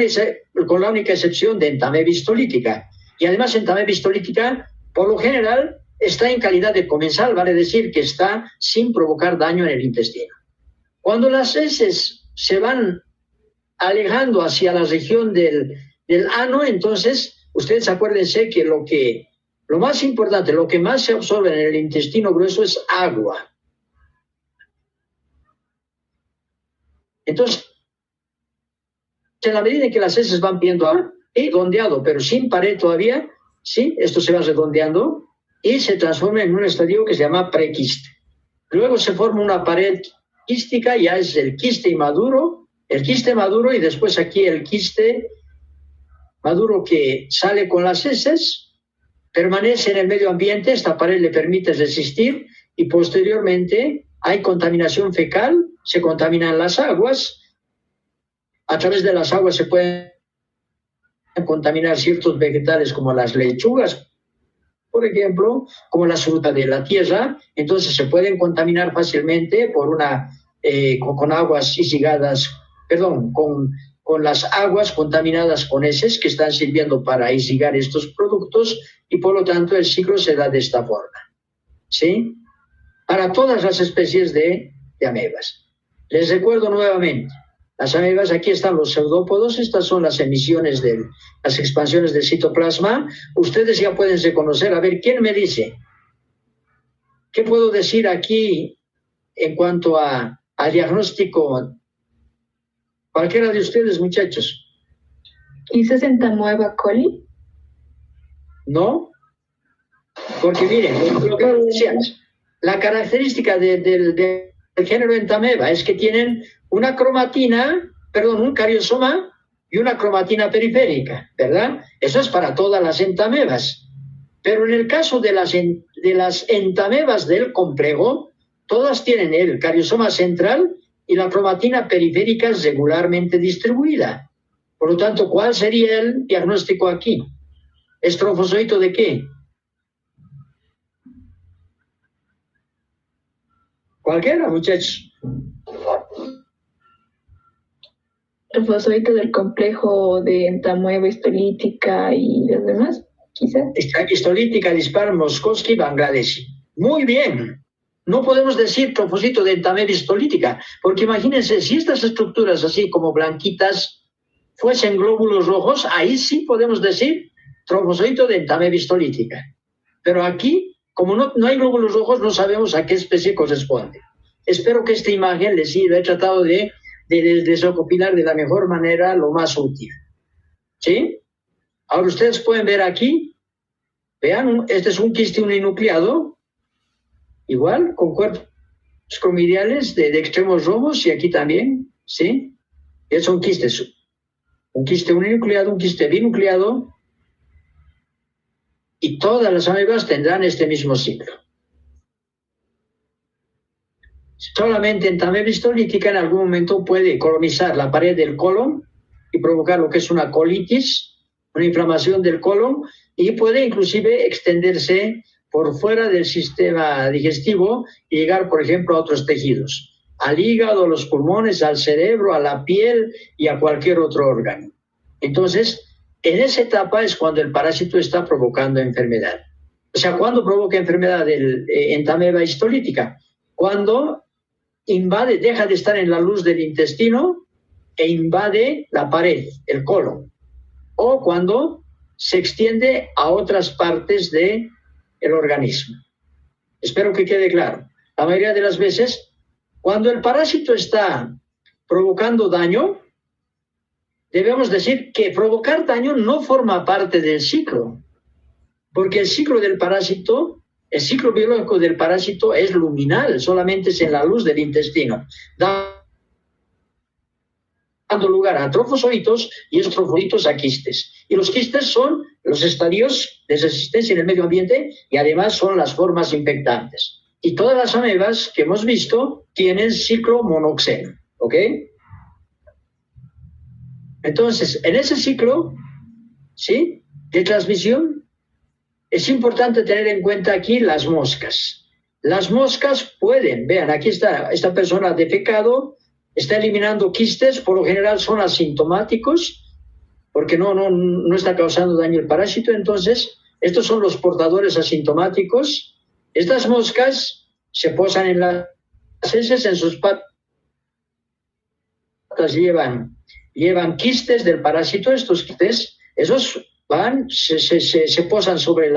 única excepción de Entamoeba histolítica. Y además Entamoeba histolítica, por lo general, está en calidad de comensal, vale decir que está sin provocar daño en el intestino. Cuando las heces se van alejando hacia la región del ano, entonces, ustedes acuérdense que lo más importante, lo que más se absorbe en el intestino grueso es agua. Entonces, en la medida en que las heces van viendo redondeado, pero sin pared todavía, ¿sí?, esto se va redondeando y se transforma en un estadio que se llama prequiste. Luego se forma una pared quística, ya es el quiste maduro, y después aquí el quiste maduro que sale con las heces, permanece en el medio ambiente, esta pared le permite resistir, y posteriormente hay contaminación fecal, se contaminan las aguas, a través de las aguas se pueden contaminar ciertos vegetales como las lechugas, por ejemplo, como las frutas de la tierra, entonces se pueden contaminar fácilmente con aguas irrigadas, con las aguas contaminadas con heces que están sirviendo para irrigar estos productos, y por lo tanto el ciclo se da de esta forma, ¿sí?, para todas las especies de amebas. Les recuerdo nuevamente, las amebas, aquí están los pseudópodos, estas son las emisiones las expansiones del citoplasma. Ustedes ya pueden reconocer, a ver, ¿quién me dice? ¿Qué puedo decir aquí en cuanto al diagnóstico? Cualquiera de ustedes, muchachos. ¿Quizás Entamoeba coli? No, porque miren, lo que decías, la característica del género Entamoeba es que tienen una cromatina, un cariosoma y una cromatina periférica, ¿verdad? Eso es para todas las entamebas. Pero en el caso de las entamebas del complejo, todas tienen el cariosoma central y la cromatina periférica regularmente distribuida. Por lo tanto, ¿cuál sería el diagnóstico aquí? ¿Es trofozoito de qué? Cualquiera, muchachos. Trofozoito del complejo de Entamoeba histolítica y los demás, quizás. Histolítica, dispar, Moskovsky, Bangladeshi. Muy bien. No podemos decir trofocito de Entamoeba histolítica, porque imagínense, si estas estructuras así como blanquitas fuesen glóbulos rojos, ahí sí podemos decir trofocito de Entamoeba histolítica. Pero aquí, como no hay glóbulos rojos, no sabemos a qué especie corresponde. Espero que esta imagen les sirva. He tratado de recopilar de la mejor manera lo más útil. ¿Sí? Ahora ustedes pueden ver aquí, vean, este es un quiste uninucleado, igual, con cuerpos cromidiales de extremos rojos, y aquí también, ¿sí? Son quistes, un quiste uninucleado, un quiste binucleado, y todas las amebas tendrán este mismo ciclo. Solamente Entamoeba histolítica en algún momento puede colonizar la pared del colon y provocar lo que es una colitis, una inflamación del colon, y puede inclusive extenderse por fuera del sistema digestivo y llegar, por ejemplo, a otros tejidos, al hígado, a los pulmones, al cerebro, a la piel y a cualquier otro órgano. Entonces, en esa etapa es cuando el parásito está provocando enfermedad. O sea, ¿cuándo provoca enfermedad del Entamoeba histolítica? Cuando invade, deja de estar en la luz del intestino e invade la pared, el colon, o cuando se extiende a otras partes del organismo. Espero que quede claro. La mayoría de las veces, cuando el parásito está provocando daño, debemos decir que provocar daño no forma parte del ciclo, porque el ciclo del parásito, el ciclo biológico del parásito es luminal, solamente es en la luz del intestino, dando lugar a trofosoritos y esos trofosoritos a quistes. Y los quistes son los estadios de resistencia en el medio ambiente y además son las formas infectantes. Y todas las amebas que hemos visto tienen ciclo monoxeno, ¿ok? Entonces, en ese ciclo, ¿sí?, de transmisión, es importante tener en cuenta aquí las moscas. Las moscas pueden, vean, aquí está esta persona defecado, está eliminando quistes, por lo general son asintomáticos, porque no está causando daño el parásito. Entonces, estos son los portadores asintomáticos. Estas moscas se posan en las heces, en sus patas llevan quistes del parásito. Estos quistes, esos se posan sobre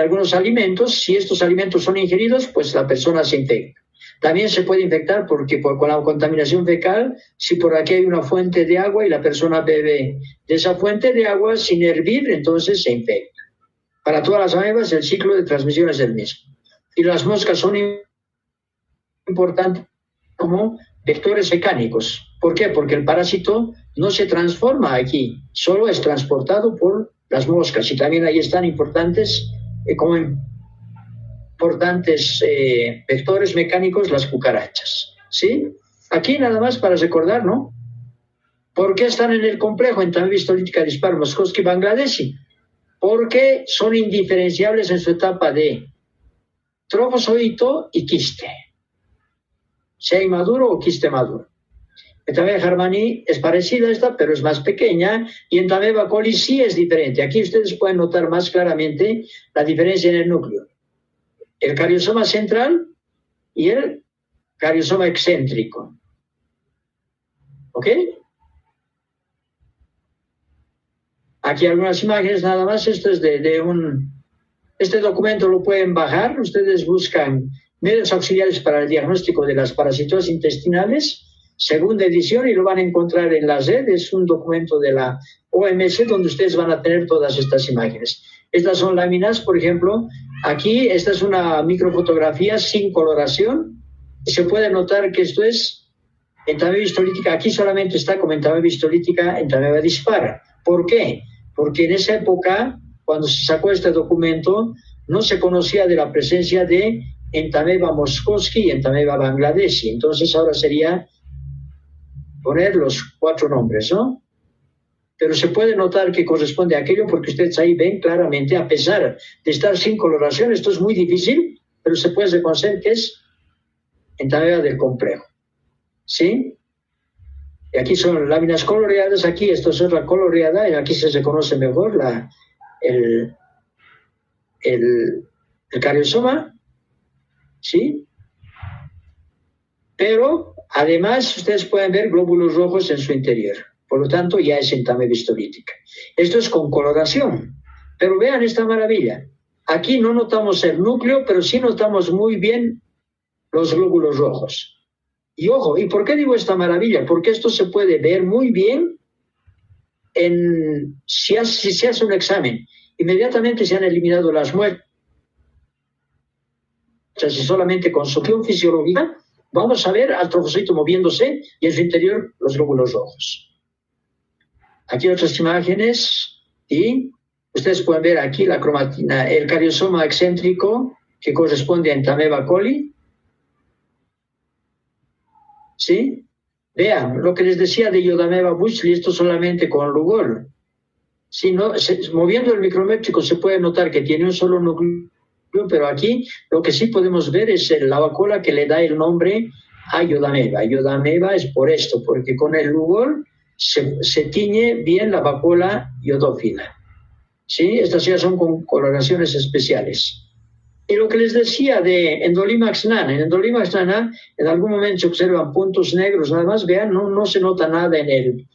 algunos alimentos. Si estos alimentos son ingeridos, pues la persona se infecta. También se puede infectar con la contaminación fecal, si por aquí hay una fuente de agua y la persona bebe de esa fuente de agua sin hervir, entonces se infecta. Para todas las amebas el ciclo de transmisión es el mismo. Y las moscas son importantes como vectores mecánicos. ¿Por qué? Porque el parásito no se transforma aquí, solo es transportado por las moscas, y también ahí están importantes vectores mecánicos las cucarachas, ¿sí? Aquí nada más para recordar, ¿no? ¿Por qué están en el complejo Entamoeba histolítica dispar Moskovsky Bangladeshi? Porque son indiferenciables en su etapa de trofozoito y quiste, sea inmaduro o quiste maduro. Entamoeba harmani es parecida a esta, pero es más pequeña, y Entamoeba coli sí es diferente. Aquí ustedes pueden notar más claramente la diferencia en el núcleo. El cariosoma central y el cariosoma excéntrico. ¿Ok? Aquí algunas imágenes nada más. Esto es este documento lo pueden bajar. Ustedes buscan medios auxiliares para el diagnóstico de las parasitosis intestinales, segunda edición, y lo van a encontrar en la red. Es un documento de la OMS donde ustedes van a tener todas estas imágenes. Estas son láminas, por ejemplo. Aquí, esta es una microfotografía sin coloración. Se puede notar que esto es Entamoeba histolítica. Aquí solamente está como Entamoeba histolítica, Entamoeba dispar. ¿Por qué? Porque en esa época, cuando se sacó este documento, no se conocía de la presencia de Entamoeba Moskovsky y Entamoeba Bangladeshi. Entonces ahora sería poner los 4 nombres, ¿no? Pero se puede notar que corresponde a aquello porque ustedes ahí ven claramente, a pesar de estar sin coloración, esto es muy difícil, pero se puede reconocer que es Entamoeba del complejo, ¿sí? Y aquí son láminas coloreadas, aquí esto es otra coloreada, y aquí se reconoce mejor el cariosoma, ¿sí? Pero además ustedes pueden ver glóbulos rojos en su interior. Por lo tanto, ya es Entamoeba histolítica. Esto es con coloración. Pero vean esta maravilla. aquí no notamos el núcleo, pero sí notamos muy bien los glóbulos rojos. Y ojo, ¿y por qué digo esta maravilla? Porque esto se puede ver muy bien si se hace un examen. Inmediatamente se han eliminado las muestras y solamente con su fisiología vamos a ver al trofocito moviéndose y en su interior los glóbulos rojos. Aquí otras imágenes y ustedes pueden ver aquí la cromatina, el cariosoma excéntrico que corresponde a Entamoeba coli. ¿Sí? Vean, lo que les decía de Iodamoeba bushley, esto solamente con Lugol. Si no, moviendo el micrométrico se puede notar que tiene un solo núcleo, pero aquí lo que sí podemos ver es la vacuola que le da el nombre a Iodamoeba. Iodamoeba es por esto, porque con el Lugol se tiñe bien la vacuola iodófila. ¿Sí? Estas ya son con coloraciones especiales. Y lo que les decía de Endolimax nana, en Endolimax nana en algún momento se observan puntos negros, nada más, vean, no se nota nada en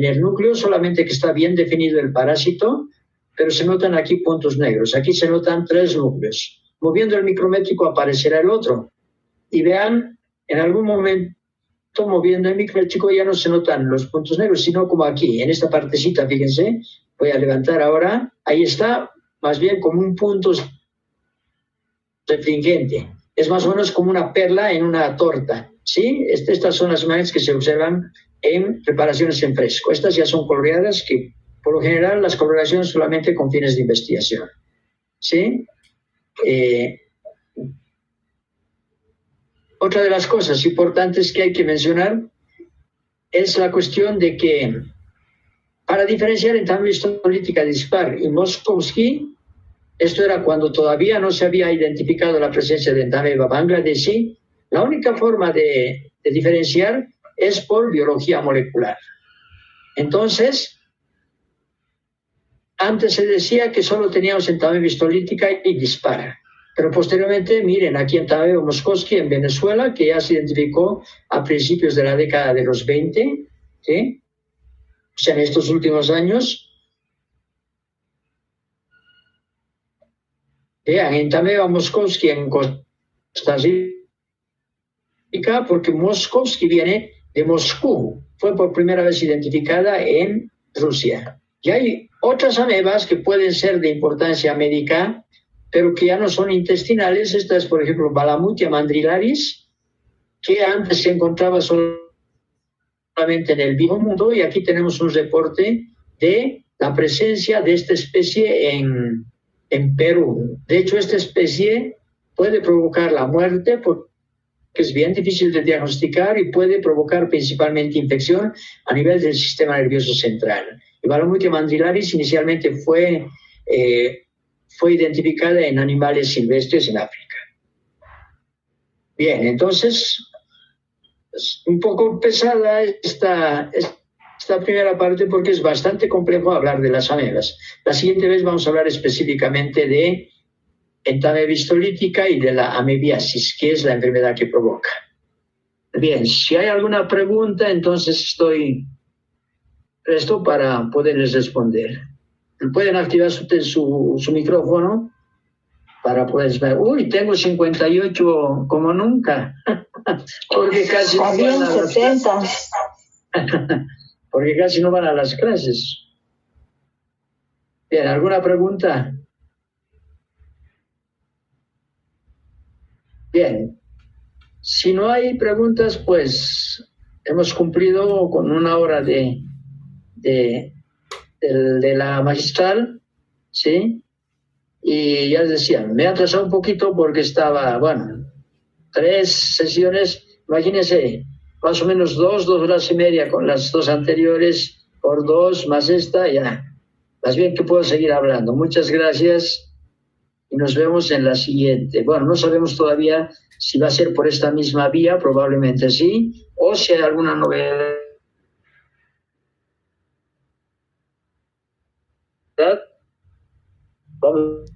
el núcleo, solamente que está bien definido el parásito, pero se notan aquí puntos negros. Aquí se notan 3 núcleos. Moviendo el micrométrico aparecerá el otro. Y vean, en algún momento moviendo el micrométrico ya no se notan los puntos negros, sino como aquí, en esta partecita, fíjense, voy a levantar ahora, ahí está, más bien como un punto refringente. Es más o menos como una perla en una torta, ¿sí? Estas son las imágenes que se observan en preparaciones en fresco. Estas ya son coloreadas, que por lo general las coloraciones solamente con fines de investigación, ¿sí? Otra de las cosas importantes que hay que mencionar es la cuestión de que para diferenciar Entamoeba histolítica dispar y Moskowski, esto era cuando todavía no se había identificado la presencia de Entamoeba bangladeshi, la única forma de diferenciar es por biología molecular. Entonces, antes se decía que solo teníamos Entamoeba histolítica y dispar, pero posteriormente, miren, aquí Entamoeba Moskowski en Venezuela, que ya se identificó a principios de la década de los 20, ¿sí? O sea, en estos últimos años. Vean, Entamoeba Moskowski en Costa Rica, porque Moskowski viene de Moscú, fue por primera vez identificada en Rusia. Y hay otras amebas que pueden ser de importancia médica, pero que ya no son intestinales. Esta es, por ejemplo, Balamutia mandrilaris, que antes se encontraba solamente en el viejo mundo, y aquí tenemos un reporte de la presencia de esta especie en Perú. De hecho, esta especie puede provocar la muerte porque es bien difícil de diagnosticar y puede provocar principalmente infección a nivel del sistema nervioso central. Y Balamutia mandrilaris inicialmente fue identificada en animales silvestres en África. Bien, entonces, es un poco pesada esta primera parte porque es bastante complejo hablar de las amebas. La siguiente vez vamos a hablar específicamente de Entamoeba histolítica y de la amebiasis, que es la enfermedad que provoca. Bien, si hay alguna pregunta, entonces estoy presto para poderles responder. Pueden activar su micrófono para poder ver. Uy, tengo 58 como nunca. Porque casi no van a las clases. Porque casi no van a las clases. Bien, ¿alguna pregunta? Bien, si no hay preguntas, pues hemos cumplido con 1 hora de la magistral, ¿sí? Y ya les decía, me he atrasado un poquito porque estaba, 3 sesiones, imagínense, más o menos 2 horas y media con las 2 anteriores, por 2 más esta, ya. Más bien que puedo seguir hablando. Muchas gracias y nos vemos en la siguiente. Bueno, no sabemos todavía si va a ser por esta misma vía, probablemente sí, o si hay alguna novedad. Vamos.